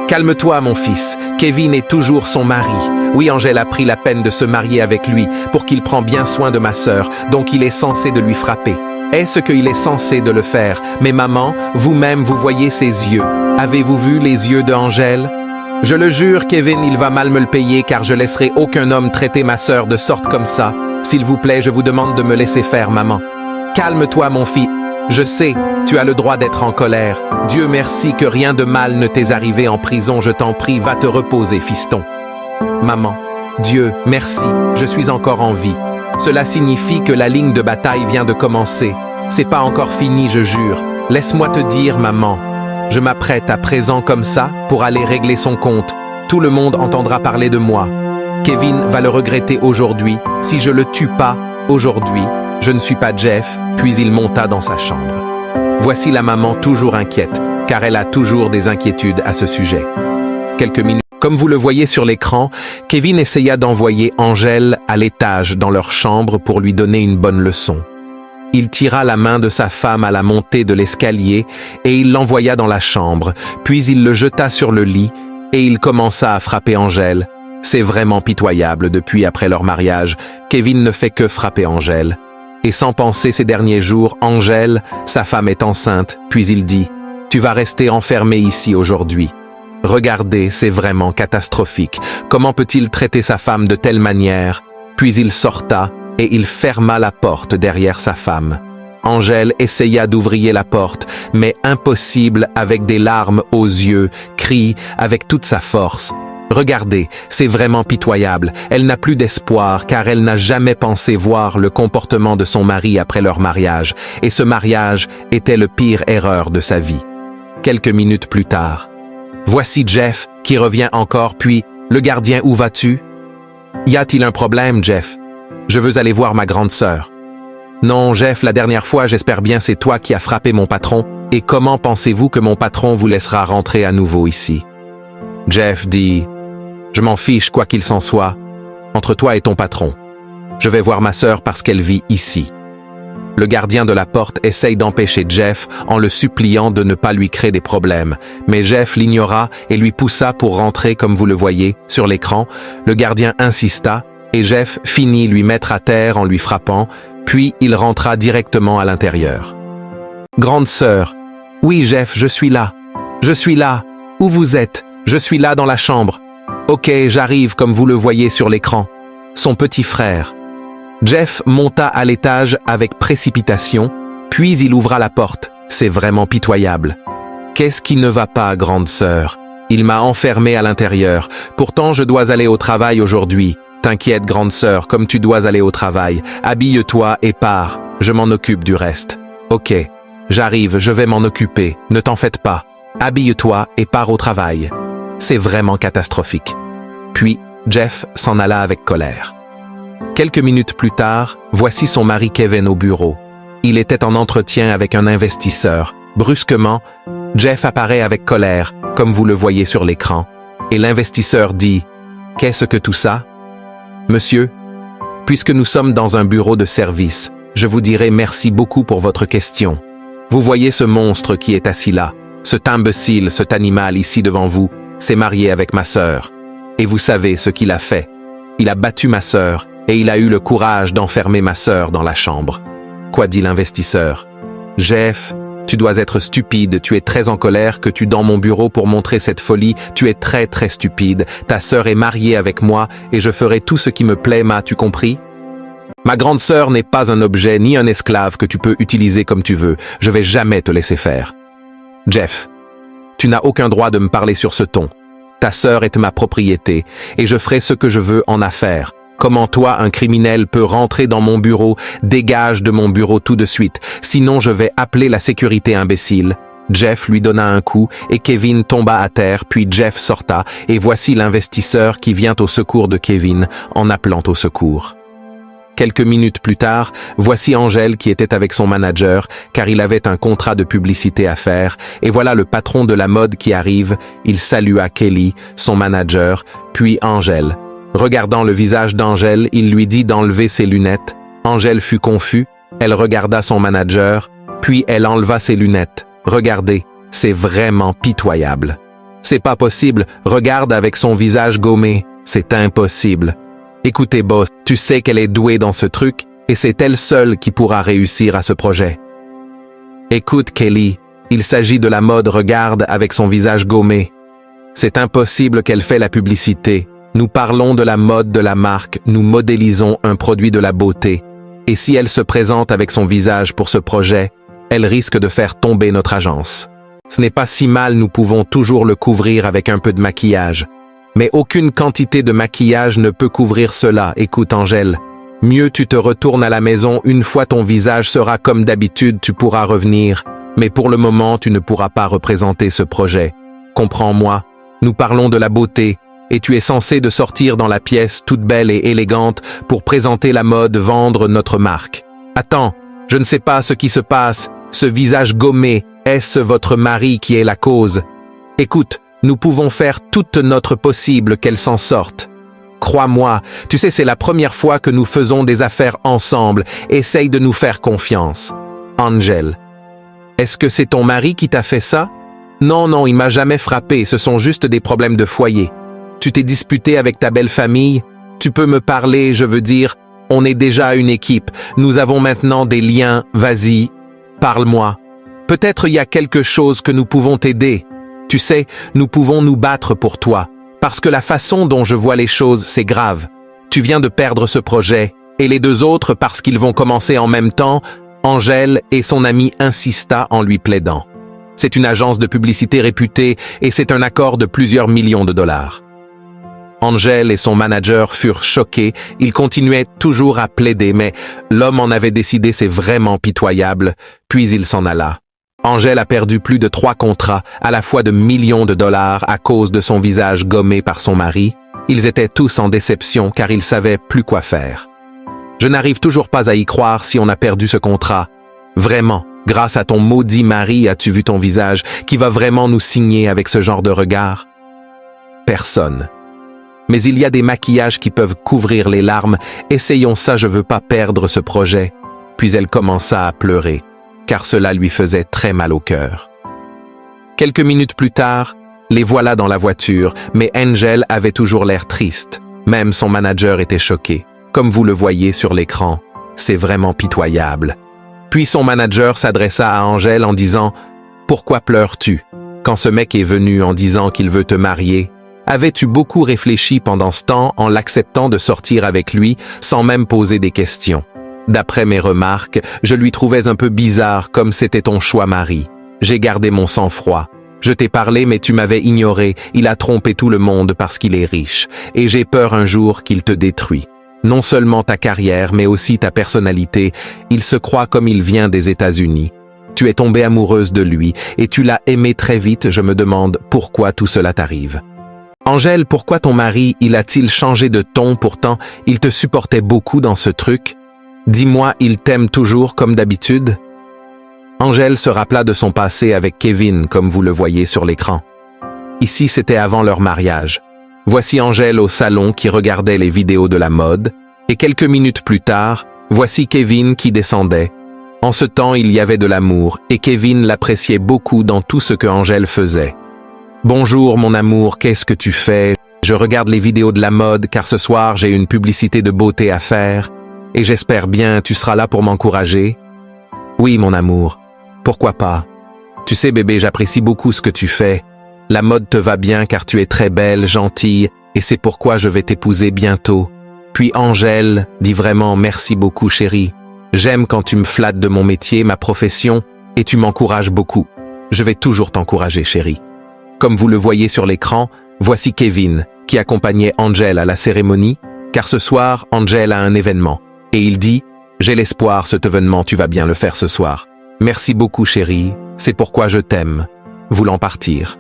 Calme-toi, mon fils. Kevin est toujours son mari. Oui, Angèle a pris la peine de se marier avec lui pour qu'il prenne bien soin de ma sœur, donc il est censé de lui frapper. Est-ce qu'il est censé de le faire? Mais maman, vous-même vous voyez ses yeux. Avez-vous vu les yeux de Angèle? Je le jure, Kevin, il va mal me le payer car je laisserai aucun homme traiter ma sœur de sorte comme ça. S'il vous plaît, je vous demande de me laisser faire, maman. Calme-toi, mon fils. Je sais, tu as le droit d'être en colère. Dieu merci que rien de mal ne t'est arrivé en prison, je t'en prie, va te reposer, fiston. Maman, Dieu, merci, je suis encore en vie. Cela signifie que la ligne de bataille vient de commencer. C'est pas encore fini, je jure. Laisse-moi te dire, maman. Je m'apprête à présent comme ça pour aller régler son compte. Tout le monde entendra parler de moi. Kevin va le regretter aujourd'hui. Si je le tue pas aujourd'hui, je ne suis pas Jeff, puis il monta dans sa chambre. Voici la maman toujours inquiète, car elle a toujours des inquiétudes à ce sujet. Quelques minutes. Comme vous le voyez sur l'écran, Kevin essaya d'envoyer Angèle à l'étage dans leur chambre pour lui donner une bonne leçon. Il tira la main de sa femme à la montée de l'escalier et il l'envoya dans la chambre, puis il le jeta sur le lit et il commença à frapper Angèle. C'est vraiment pitoyable depuis après leur mariage, Kevin ne fait que frapper Angèle. Et sans penser ces derniers jours, Angèle, sa femme est enceinte, puis il dit « Tu vas rester enfermée ici aujourd'hui. » Regardez, c'est vraiment catastrophique. Comment peut-il traiter sa femme de telle manière? Puis il sorta et il ferma la porte derrière sa femme. Angèle essaya d'ouvrir la porte, mais impossible avec des larmes aux yeux, crie avec toute sa force. Regardez, c'est vraiment pitoyable. Elle n'a plus d'espoir car elle n'a jamais pensé voir le comportement de son mari après leur mariage. Et ce mariage était la pire erreur de sa vie. Quelques minutes plus tard, voici Jeff qui revient encore puis « Le gardien, où vas-tu? » « Y a-t-il un problème, Jeff? Je veux aller voir ma grande sœur. » « Non, Jeff, la dernière fois, j'espère bien c'est toi qui as frappé mon patron. Et comment pensez-vous que mon patron vous laissera rentrer à nouveau ici? » Jeff dit « Je m'en fiche quoi qu'il s'en soit. Entre toi et ton patron. Je vais voir ma sœur parce qu'elle vit ici. » Le gardien de la porte essaye d'empêcher Jeff en le suppliant de ne pas lui créer des problèmes. Mais Jeff l'ignora et lui poussa pour rentrer comme vous le voyez sur l'écran. Le gardien insista et Jeff finit lui mettre à terre en lui frappant, puis il rentra directement à l'intérieur. « Grande sœur, oui Jeff, je suis là. Je suis là. Où vous êtes? Je suis là dans la chambre. Ok, j'arrive comme vous le voyez sur l'écran. Son petit frère. » Jeff monta à l'étage avec précipitation, puis il ouvra la porte. C'est vraiment pitoyable. Qu'est-ce qui ne va pas, grande sœur? Il m'a enfermé à l'intérieur. Pourtant, je dois aller au travail aujourd'hui. T'inquiète, grande sœur, comme tu dois aller au travail. Habille-toi et pars. Je m'en occupe du reste. Ok, j'arrive, je vais m'en occuper. Ne t'en faites pas. Habille-toi et pars au travail. C'est vraiment catastrophique. Puis, Jeff s'en alla avec colère. Quelques minutes plus tard, voici son mari Kevin au bureau. Il était en entretien avec un investisseur. Brusquement, Jeff apparaît avec colère, comme vous le voyez sur l'écran. Et l'investisseur dit « Qu'est-ce que tout ça? » « Monsieur, puisque nous sommes dans un bureau de service, je vous dirai merci beaucoup pour votre question. Vous voyez ce monstre qui est assis là, cet imbécile, cet animal ici devant vous, s'est marié avec ma sœur. Et vous savez ce qu'il a fait. Il a battu ma sœur et il a eu le courage d'enfermer ma sœur dans la chambre. » Quoi dit l'investisseur? « Jeff, tu dois être stupide, tu es très en colère que tu dans mon bureau pour montrer cette folie, tu es très très stupide, ta sœur est mariée avec moi et je ferai tout ce qui me plaît, m'as-tu compris? Ma grande sœur n'est pas un objet ni un esclave que tu peux utiliser comme tu veux, je vais jamais te laisser faire. Jeff, tu n'as aucun droit de me parler sur ce ton. Ta sœur est ma propriété et je ferai ce que je veux en affaires. Comment toi, un criminel, peut rentrer dans mon bureau? Dégage de mon bureau tout de suite, sinon je vais appeler la sécurité, imbécile. » Jeff lui donna un coup et Kevin tomba à terre, puis Jeff sorta et voici l'investisseur qui vient au secours de Kevin en appelant au secours. Quelques minutes plus tard, voici Angèle qui était avec son manager car il avait un contrat de publicité à faire et voilà le patron de la mode qui arrive, il salua Kelly, son manager, puis Angèle. Regardant le visage d'Angèle, il lui dit d'enlever ses lunettes. Angèle fut confus, elle regarda son manager, puis elle enleva ses lunettes. Regardez, c'est vraiment pitoyable. C'est pas possible, regarde avec son visage gommé. C'est impossible. Écoutez, boss, tu sais qu'elle est douée dans ce truc, et c'est elle seule qui pourra réussir à ce projet. Écoute, Kelly, il s'agit de la mode, regarde avec son visage gommé. C'est impossible qu'elle fait la publicité. Nous parlons de la mode de la marque, nous modélisons un produit de la beauté. Et si elle se présente avec son visage pour ce projet, elle risque de faire tomber notre agence. Ce n'est pas si mal, nous pouvons toujours le couvrir avec un peu de maquillage. Mais aucune quantité de maquillage ne peut couvrir cela. Écoute, Angèle, mieux tu te retournes à la maison, une fois ton visage sera comme d'habitude, tu pourras revenir. Mais pour le moment, tu ne pourras pas représenter ce projet. Comprends-moi, nous parlons de la beauté, et tu es censé de sortir dans la pièce toute belle et élégante pour présenter la mode, vendre notre marque. Attends, je ne sais pas ce qui se passe, ce visage gommé, est-ce votre mari qui est la cause? Écoute, nous pouvons faire toute notre possible qu'elle s'en sorte. Crois-moi, tu sais, c'est la première fois que nous faisons des affaires ensemble, essaye de nous faire confiance. Angel. Est-ce que c'est ton mari qui t'a fait ça? Non, il m'a jamais frappé, ce sont juste des problèmes de foyer. Tu t'es disputé avec ta belle famille? Tu peux me parler, je veux dire, on est déjà une équipe, nous avons maintenant des liens, vas-y, parle-moi. Peut-être il y a quelque chose que nous pouvons t'aider. Tu sais, nous pouvons nous battre pour toi, parce que la façon dont je vois les choses, c'est grave. Tu viens de perdre ce projet, et les deux autres parce qu'ils vont commencer en même temps, Angèle et son ami insista en lui plaidant. C'est une agence de publicité réputée et c'est un accord de plusieurs millions de dollars. Angèle et son manager furent choqués, ils continuaient toujours à plaider, mais l'homme en avait décidé, c'est vraiment pitoyable, puis il s'en alla. Angèle a perdu plus de 3 contrats, à la fois de millions de dollars à cause de son visage gommé par son mari. Ils étaient tous en déception car ils savaient plus quoi faire. Je n'arrive toujours pas à y croire si on a perdu ce contrat. Vraiment, grâce à ton maudit mari as-tu vu ton visage qui va vraiment nous signer avec ce genre de regard? Personne. Mais il y a des maquillages qui peuvent couvrir les larmes. Essayons ça, je veux pas perdre ce projet. Puis elle commença à pleurer, car cela lui faisait très mal au cœur. Quelques minutes plus tard, les voilà dans la voiture, mais Angel avait toujours l'air triste. Même son manager était choqué. Comme vous le voyez sur l'écran, c'est vraiment pitoyable. Puis son manager s'adressa à Angel en disant « Pourquoi pleures-tu? Quand ce mec est venu en disant qu'il veut te marier, avais-tu beaucoup réfléchi pendant ce temps en l'acceptant de sortir avec lui sans même poser des questions? D'après mes remarques, je lui trouvais un peu bizarre comme c'était ton choix mari. J'ai gardé mon sang-froid. Je t'ai parlé mais tu m'avais ignoré, il a trompé tout le monde parce qu'il est riche, et j'ai peur un jour qu'il te détruit. Non seulement ta carrière, mais aussi ta personnalité, il se croit comme il vient des États-Unis. Tu es tombée amoureuse de lui, et tu l'as aimé très vite, je me demande pourquoi tout cela t'arrive. Angèle, pourquoi ton mari, il a-t-il changé de ton, pourtant il te supportait beaucoup dans ce truc? Dis-moi, il t'aime toujours comme d'habitude? Angèle se rappela de son passé avec Kevin, comme vous le voyez sur l'écran. Ici, c'était avant leur mariage. Voici Angèle au salon qui regardait les vidéos de la mode, et quelques minutes plus tard, voici Kevin qui descendait. En ce temps, il y avait de l'amour, et Kevin l'appréciait beaucoup dans tout ce que Angèle faisait. « Bonjour mon amour, qu'est-ce que tu fais? Je regarde les vidéos de la mode car ce soir j'ai une publicité de beauté à faire, et j'espère bien tu seras là pour m'encourager. »« Oui mon amour, pourquoi pas? Tu sais bébé, j'apprécie beaucoup ce que tu fais. La mode te va bien car tu es très belle, gentille, et c'est pourquoi je vais t'épouser bientôt. » Puis Angèle dit vraiment merci beaucoup chérie. J'aime quand tu me flattes de mon métier, ma profession, et tu m'encourages beaucoup. Je vais toujours t'encourager chérie. Comme vous le voyez sur l'écran, voici Kevin qui accompagnait Angèle à la cérémonie, car ce soir Angèle a un événement, et il dit « J'ai l'espoir cet événement tu vas bien le faire ce soir. Merci beaucoup chérie, c'est pourquoi je t'aime. » Voulant partir.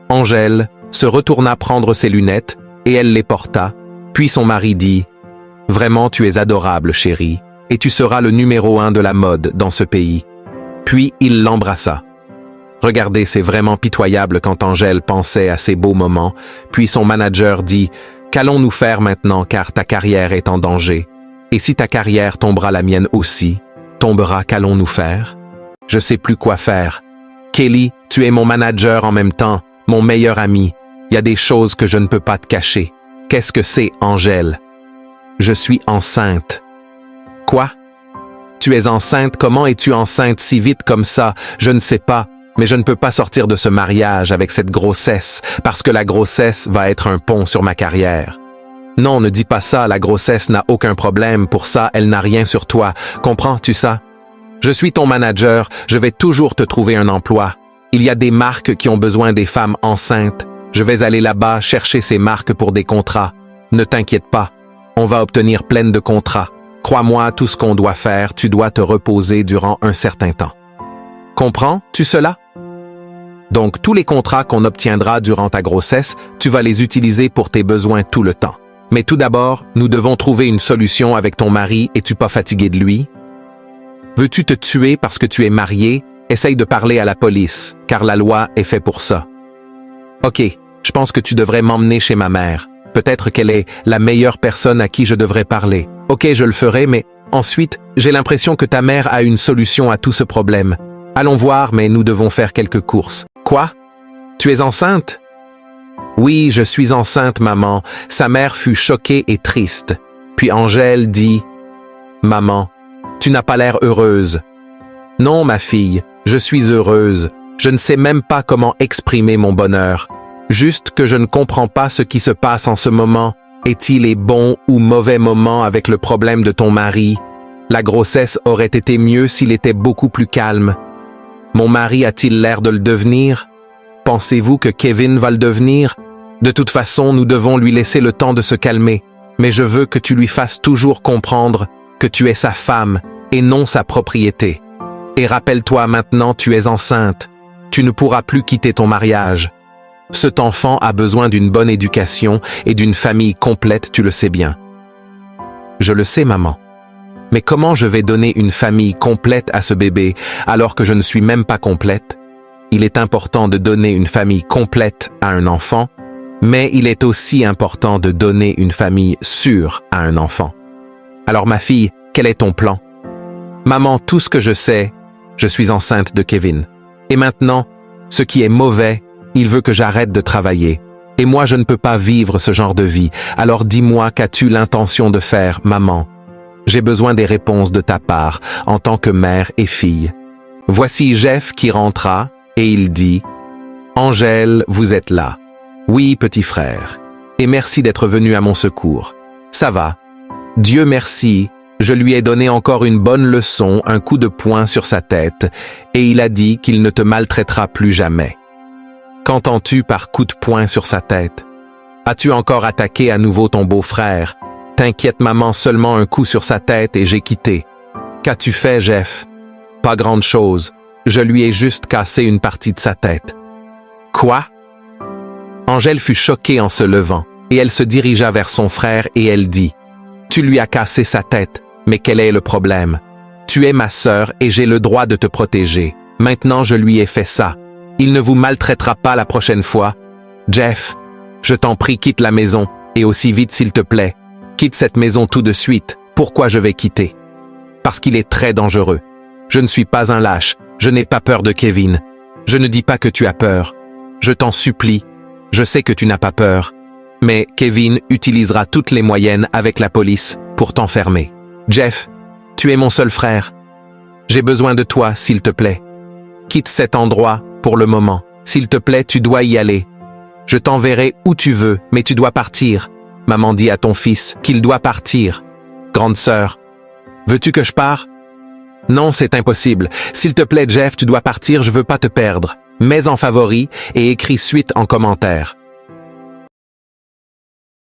Angèle se retourna prendre ses lunettes et elle les porta, puis son mari dit « Vraiment tu es adorable chérie, et tu seras le numéro 1 de la mode dans ce pays. » Puis il l'embrassa. Regardez, c'est vraiment pitoyable quand Angèle pensait à ces beaux moments, puis son manager dit « Qu'allons-nous faire maintenant car ta carrière est en danger? Et si ta carrière tombera, la mienne aussi, tombera, qu'allons-nous faire? Je sais plus quoi faire. Kelly, tu es mon manager en même temps. Mon meilleur ami, il y a des choses que je ne peux pas te cacher. Qu'est-ce que c'est, Angèle? Je suis enceinte. Quoi? Tu es enceinte? Comment es-tu enceinte si vite comme ça? Je ne sais pas, mais je ne peux pas sortir de ce mariage avec cette grossesse, parce que la grossesse va être un pont sur ma carrière. Non, ne dis pas ça, la grossesse n'a aucun problème, pour ça, elle n'a rien sur toi. Comprends-tu ça? Je suis ton manager, je vais toujours te trouver un emploi. Il y a des marques qui ont besoin des femmes enceintes. Je vais aller là-bas chercher ces marques pour des contrats. Ne t'inquiète pas, on va obtenir plein de contrats. Crois-moi, tout ce qu'on doit faire, tu dois te reposer durant un certain temps. Comprends-tu cela? Donc, tous les contrats qu'on obtiendra durant ta grossesse, tu vas les utiliser pour tes besoins tout le temps. Mais tout d'abord, nous devons trouver une solution avec ton mari. Es-tu pas fatigué de lui? Veux-tu te tuer parce que tu es marié? Essaye de parler à la police, car la loi est faite pour ça. Ok, je pense que tu devrais m'emmener chez ma mère. Peut-être qu'elle est la meilleure personne à qui je devrais parler. Ok, je le ferai, mais ensuite, j'ai l'impression que ta mère a une solution à tout ce problème. Allons voir, mais nous devons faire quelques courses. Quoi? Tu es enceinte? Oui, je suis enceinte, maman. Sa mère fut choquée et triste. Puis Angèle dit, « Maman, tu n'as pas l'air heureuse. » Non, ma fille, je suis heureuse. Je ne sais même pas comment exprimer mon bonheur. Juste que je ne comprends pas ce qui se passe en ce moment. Est-il les bons ou mauvais moments avec le problème de ton mari? La grossesse aurait été mieux s'il était beaucoup plus calme. Mon mari a-t-il l'air de le devenir? Pensez-vous que Kevin va le devenir? De toute façon, nous devons lui laisser le temps de se calmer. Mais je veux que tu lui fasses toujours comprendre que tu es sa femme et non sa propriété. Et rappelle-toi maintenant, tu es enceinte. Tu ne pourras plus quitter ton mariage. Cet enfant a besoin d'une bonne éducation et d'une famille complète, tu le sais bien. Je le sais, maman. Mais comment je vais donner une famille complète à ce bébé alors que je ne suis même pas complète? Il est important de donner une famille complète à un enfant, mais il est aussi important de donner une famille sûre à un enfant. Alors ma fille, quel est ton plan? Maman, tout ce que je sais, je suis enceinte de Kevin. Et maintenant, ce qui est mauvais, il veut que j'arrête de travailler. Et moi, je ne peux pas vivre ce genre de vie. Alors dis-moi, qu'as-tu l'intention de faire, maman? J'ai besoin des réponses de ta part, en tant que mère et fille. Voici Jeff qui rentra, et il dit, « Angèle, vous êtes là. Oui, petit frère. Et merci d'être venu à mon secours. Ça va. Dieu merci. Je lui ai donné encore une bonne leçon, un coup de poing sur sa tête, et il a dit qu'il ne te maltraitera plus jamais. Qu'entends-tu par coup de poing sur sa tête? As-tu encore attaqué à nouveau ton beau-frère? T'inquiète maman, seulement un coup sur sa tête et j'ai quitté. Qu'as-tu fait, Jeff? Pas grande chose. Je lui ai juste cassé une partie de sa tête. Quoi? Angèle fut choquée en se levant, et elle se dirigea vers son frère et elle dit, « Tu lui as cassé sa tête, mais quel est le problème? Tu es ma sœur et j'ai le droit de te protéger. Maintenant je lui ai fait ça. Il ne vous maltraitera pas la prochaine fois. Jeff, je t'en prie, quitte la maison, et aussi vite s'il te plaît. Quitte cette maison tout de suite. Pourquoi je vais quitter? Parce qu'il est très dangereux. Je ne suis pas un lâche. Je n'ai pas peur de Kevin. Je ne dis pas que tu as peur. Je t'en supplie. Je sais que tu n'as pas peur. Mais Kevin utilisera toutes les moyens avec la police pour t'enfermer. Jeff, tu es mon seul frère. J'ai besoin de toi, s'il te plaît. Quitte cet endroit pour le moment. S'il te plaît, tu dois y aller. Je t'enverrai où tu veux, mais tu dois partir. Maman dit à ton fils qu'il doit partir. Grande sœur, veux-tu que je parte? Non, c'est impossible. S'il te plaît, Jeff, tu dois partir, je veux pas te perdre. Mets en favori et écris suite en commentaire.